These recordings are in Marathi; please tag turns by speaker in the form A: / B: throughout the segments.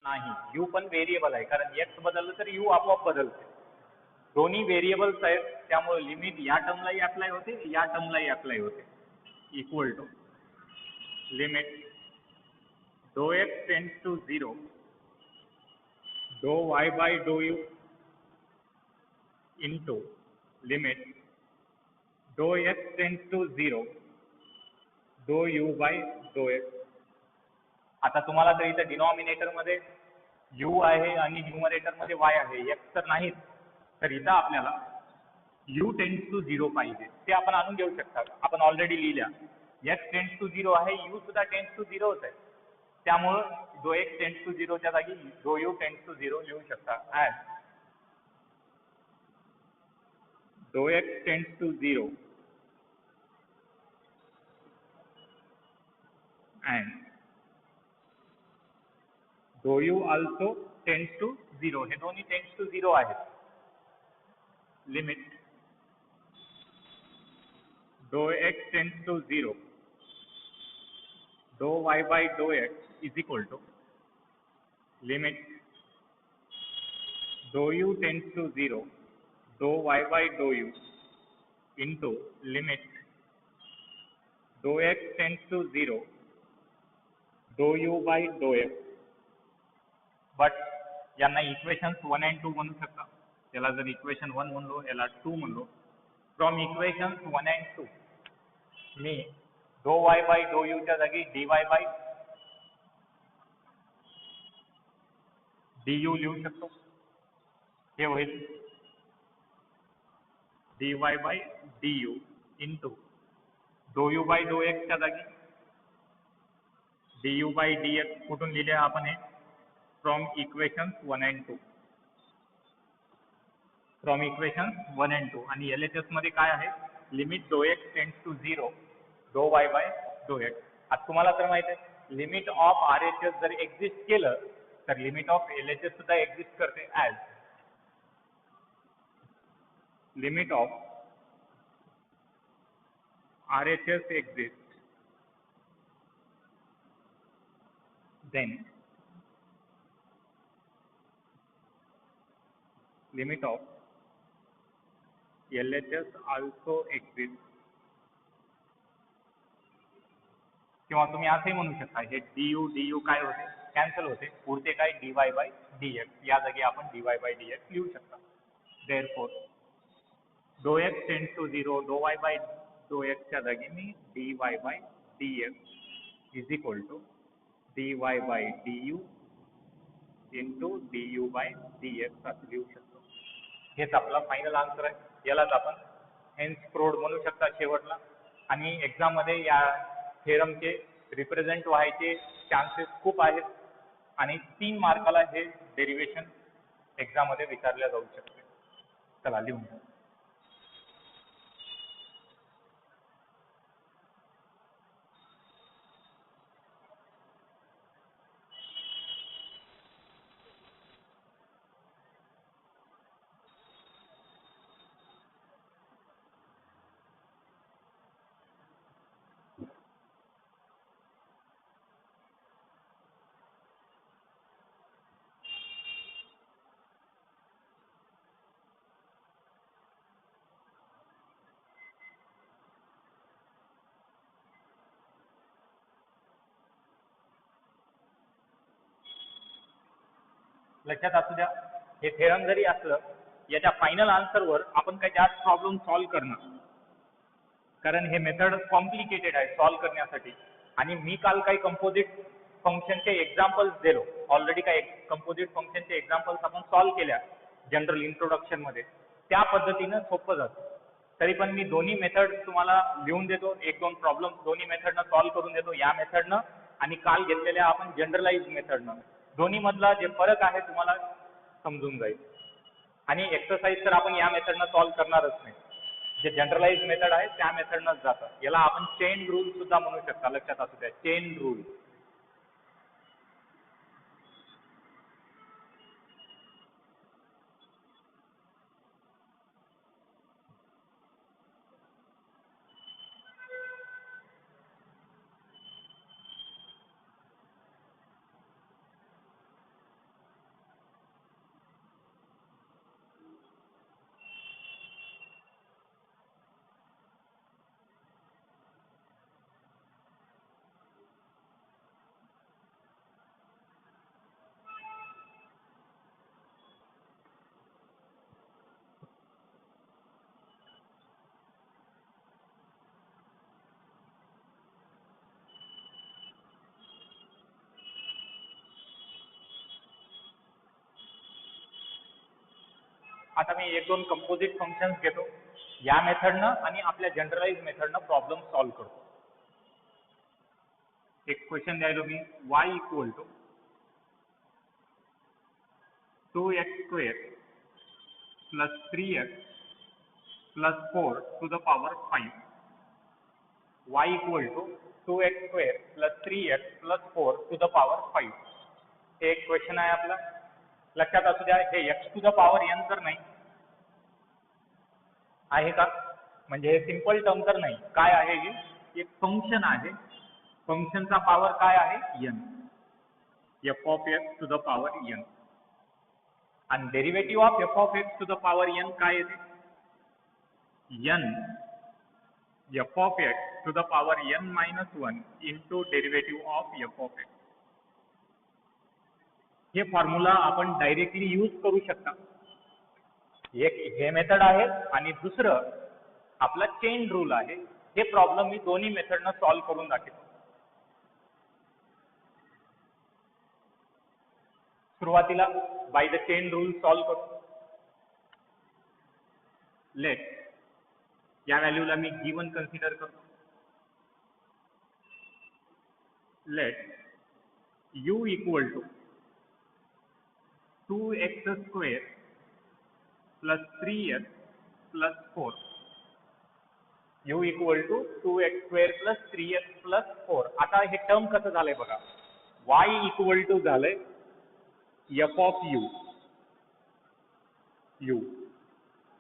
A: नाही, यू पण व्हेरिएबल आहे, कारण एक्स बदललं तर यू आपोआप बदलते. दोन्ही व्हेरिएबल्स आहेत, त्यामुळे लिमिट या टर्मलाही अप्लाय होते, या टर्मलाही अप्लाय होते. Equal to limit do x tends to 0 do y by do u into limit do x tends to 0 do u by do x. आता तुम्हाला तर इथं डिनॉमिनेटरमध्ये यू आहे आणि न्यूमरेटरमध्ये वाय आहे, एक्स तर नाहीच. तर इथं आपल्याला यू टेंड्स टू 0 पाहिजे, ते आपण आणून घेऊ शकता. आपण ऑलरेडी लिहिल्या, एक्स टेंड्स टू 0 आहे, यू सुद्धा टेंड्स टू 0च आहे. त्यामुळं डो एक्स टेंड्स टू 0च्या जागी डो यू टेंड्स टू 0 लिहू शकता. ॲज डो एक्स टेंड्स टू 0 and डो यू also tends to 0. हे दोन्ही टेंड्स टू 0 आहेत. Limit do x tends to 0 do y by do x is equal to limit do u tends to 0 do y by do u into limit do x tends to 0 do u by do x. But यांना इक्वेशन्स 1 and 2 म्हणू शकता. त्याला जर इक्वेशन 1 म्हणलो, याला 2 म्हणलो, फ्रॉम इक्वेशन्स 1 and 2 मी डो वाय बाय डो यूच्या जागी d Y by D u लिहू शकतो. हे होईल d Y by D you into do u by डो एक्सच्या जागी d you by D x. कुठून लिहिले आपण हे? From equations 1 and 2. From equations 1 and 2. आणि LHS मध्ये काय आहे? Limit do x tends to 0 do y by do x. आता तुम्हाला तर माहिती आहे, लिमिट ऑफ RHS जर एक्झिस्ट केलं तर लिमिट ऑफ LHS सुद्धा एक्झिस्ट करते. As limit of RHS exist then limit of LHS also exist. किंवा तुम्ही असंही म्हणू शकता, हे डी यू काय होते? कॅन्सल होते. पुढचे काय? D Y by D x. या जागी आपण D Y by D x लिहू शकता. देअरफॉर डो x tends to 0 do y by डो एक्सच्या जागी मी D Y by D X is equal to D Y by D you into D you by D X असं लिहू शकतो. हेच आपला फायनल आन्सर आहे. यालाच आपण हेन्स प्रोड म्हणू शकता शेवटला. आणि एक्झाममध्ये या थेरमचे रिप्रेझेंट व्हायचे चान्सेस खूप आहेत आणि 3 मार्काला हे डेरिवेशन एक्झाममध्ये विचारल्या जाऊ शकते. चला लिहून घ्या. लक्षात असू द्या, हे थेरम जरी असलं, याच्या फायनल आन्सरवर आपण काही जास्त प्रॉब्लेम सॉल्व्ह करणार, कारण हे मेथड कॉम्प्लिकेटेड आहे सॉल्व्ह करण्यासाठी. आणि मी काल काही कंपोजिट फंक्शनचे एक्झाम्पल्स दिलो. ऑलरेडी काही कंपोजिट फंक्शनचे एक्झाम्पल्स आपण सॉल्व्ह केल्या जनरल इंट्रोडक्शनमध्ये. त्या पद्धतीनं सोपं जातं. तरी पण मी दोन्ही मेथड तुम्हाला लिहून देतो, 1-2 प्रॉब्लेम दोन्ही मेथडनं सॉल्व्ह करून देतो, या मेथडनं आणि काल घेतलेल्या आपण जनरलाइज मेथडनं. दोन्ही मधला जे फरक आहे तुम्हाला समजून जाईल. आणि एक्सरसाइज तर आपण या मेथडनं सॉल्व्ह करणारच नाही. जे जनरलाइज मेथड आहे त्या मेथडनंच जातं. याला आपण चेन रूल सुद्धा म्हणू शकता. लक्षात असू द्या, चेन रूल. आता मी एक दोन कंपोजिट फंक्शन्स घेतो, या मेथडनं आणि आपल्या जनरलाइज मेथडनं प्रॉब्लेम सॉल्व्ह करतो. एक क्वेश्चन द्यायलो मी, y equal to 2x² plus 3x plus 4 to the power 5. y equal to 2x² plus 3x plus 4 to the power 5. हे एक क्वेश्चन आहे आपला. लक्षात असू द्या, हे x to the power n तर नाही आहे का, म्हणजे हे सिंपल टर्म तर नाही. काय आहे हे, एक फंक्शन आहे. फंक्शनचा पॉवर काय आहे, n, f of x to the power n. आणि derivative of f of x to the power n काय येते, n f of x to the power n minus 1 into derivative of f of x. हे फॉर्म्युला आपण डायरेक्टली यूज करू शकता. एक हे मेथड आहे आणि दुसरं आपला चेन रूल आहे. हे प्रॉब्लेम मी दोन्ही मेथडनं सॉल्व्ह करून दाखवतो. सुरुवातीला by the chain rule solve करू. लेट या व्हॅल्यूला मी गिवन कन्सिडर करतो. Let u equal to 2x² plus 3x plus 4. u equal to 2x² plus 3x plus 4. आता हे टर्म कसं झालंय बघा, y इक्वल टू झालंय f ऑफ u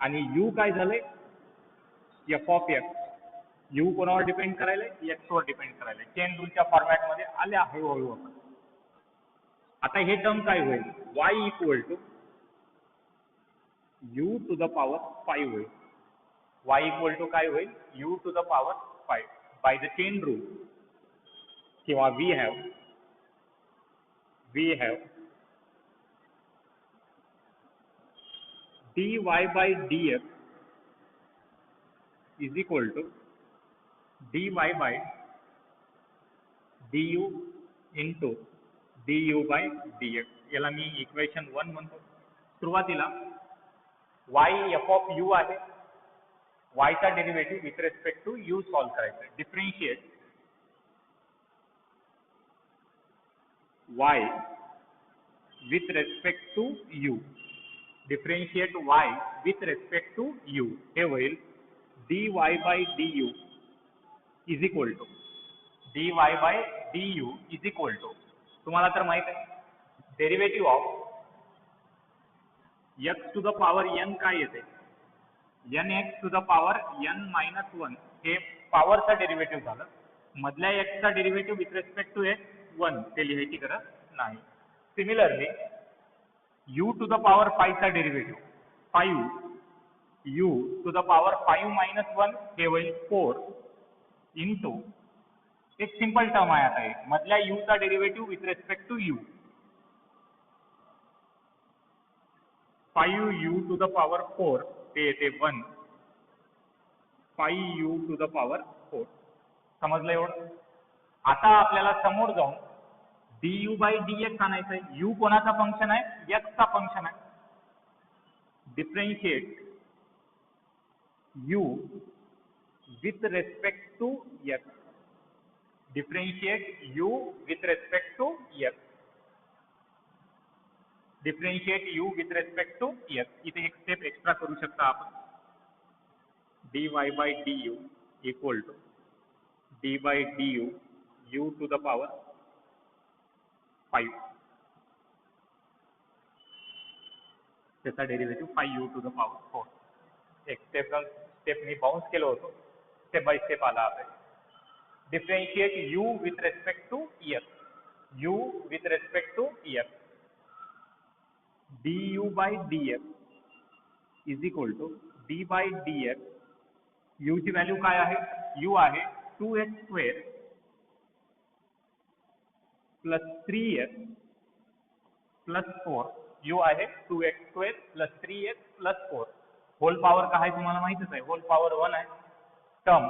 A: आणि u काय झालंय, f ऑफ x. u कोणावर डिपेंड करायला, x वर डिपेंड करायला. चेन रूलच्या फॉर्मॅटमध्ये आले हळूहळू आपण. आता हे टर्म काय होईल, y equal to u to the power 5 होईल. y इक्वल टू काय होईल, u to the power 5 by the chain rule. किंवा we have dy by dx is equal to dy by du into du by dx. याला मी इक्वेशन 1 म्हणतो. सुरुवातीला y f ऑफ u आहे, y चा derivative with respect to u solve करायचा. Differentiate y with respect to u. Differentiate y with respect to u. हे होईल dy by du is equal to तुम्हाला तर माहित आहे derivative of x to the power n काय येते, nx to the power n minus 1. हे पॉवरचा डेरिव्हेटिव्ह झालं. मधल्या x चा derivative with respect to x 1 ते लिहायची गरज नाही. Similarly u to the power 5 चा derivative 5 u to the power 5 minus 1 हे होईल 4 इंटू एक सिंपल टर्म आहे. आता एक मधल्या u चा derivative with respect to u 5 u to the power 4 ते येते 1 5 u टू द पॉवर 4. समजलं एवढं. आता आपल्याला समोर जाऊन du by dx आणायचं आहे. u कोणाचा फंक्शन आहे, x चा फंक्शन आहे. Differentiate u with respect to x. Differentiate u with respect to x. Differentiate u with respect to x. इथे एक स्टेप एक्स्ट्रा करू शकता आपण. dy by du equal to d by du u to the power 5. त्याचा derivative 5 u to the power 4. एक स्टेप मी बाउन्स केलं होतं. स्टेप बाय स्टेप आला आहे. Differentiate u with respect to x. u with respect to x. du by dx is equal to d by dx. u ची व्हॅल्यू काय आहे, u आहे 2x² plus 3x plus 4. u आहे 2x² plus 3x plus 4. Hole power काय आहे तुम्हाला माहितीच आहे, होल पॉवर 1 आहे. टर्म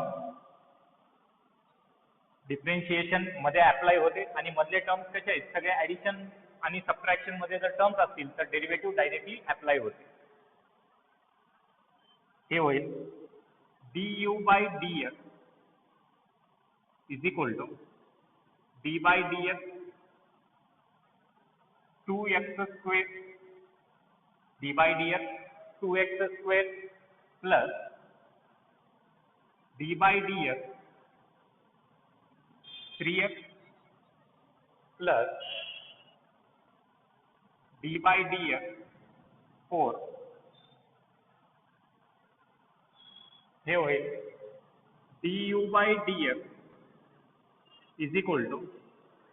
A: डिफरेंशिएशन मध्ये अप्लाय होते आणि मधले टर्म्स कसे आहेत, सगळे ऍडिशन आणि सबट्रॅक्शन मध्ये जर टर्म्स असतील तर डेरिव्हेटिव्ह डायरेक्टली अप्लाय होते. हे होईल du by dx is equal to d by dx 2x square d by dx 2x square plus d by dx 3x plus d by dx 4 हे होईल du by dx is equal to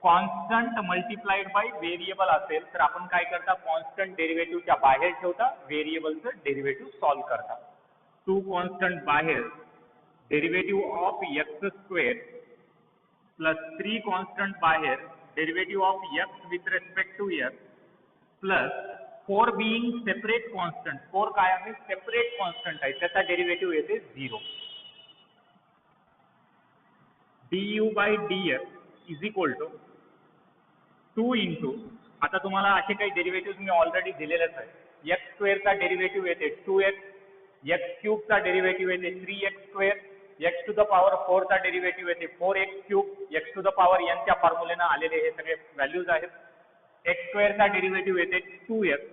A: constant multiplied by variable असेल तर आपण काय करता कॉन्स्टंट डेरिव्हेटिव्हच्या बाहेर ठेवता व्हेरिएबलचं डेरिव्हेटिव्ह सॉल्व्ह करता. 2 कॉन्स्टंट बाहेर derivative of X square plus 3 constant बाहेर derivative of X with respect to X plus 4 being separate constant 4 काय आहे सेपरेट कॉन्स्टंट आहे त्याचा डेरिव्हेटिव्ह येते 0. du by dx is equal to 2 into आता तुम्हाला असे काही डेरिव्हेटिव्ह मी ऑलरेडी दिलेलेच आहे एक्स स्क्वेअरचा डेरिव्हेटिव्ह येते 2x एक्स क्यूबचा डेरिव्हेटिव्ह येते 3x square X to the power 4 चा डेरिव्हेटिव्ह येते 4x cube X to the power n च्या फॉर्म्युलेनं आलेले हे सगळे व्हॅल्यूज आहेत एक्स स्क्वेअरचा डेरिव्हेटिव्ह येते 2x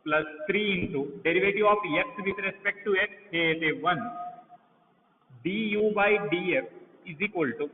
A: plus 3 into derivative of X with respect to X हे येते 1 du by dx is equal to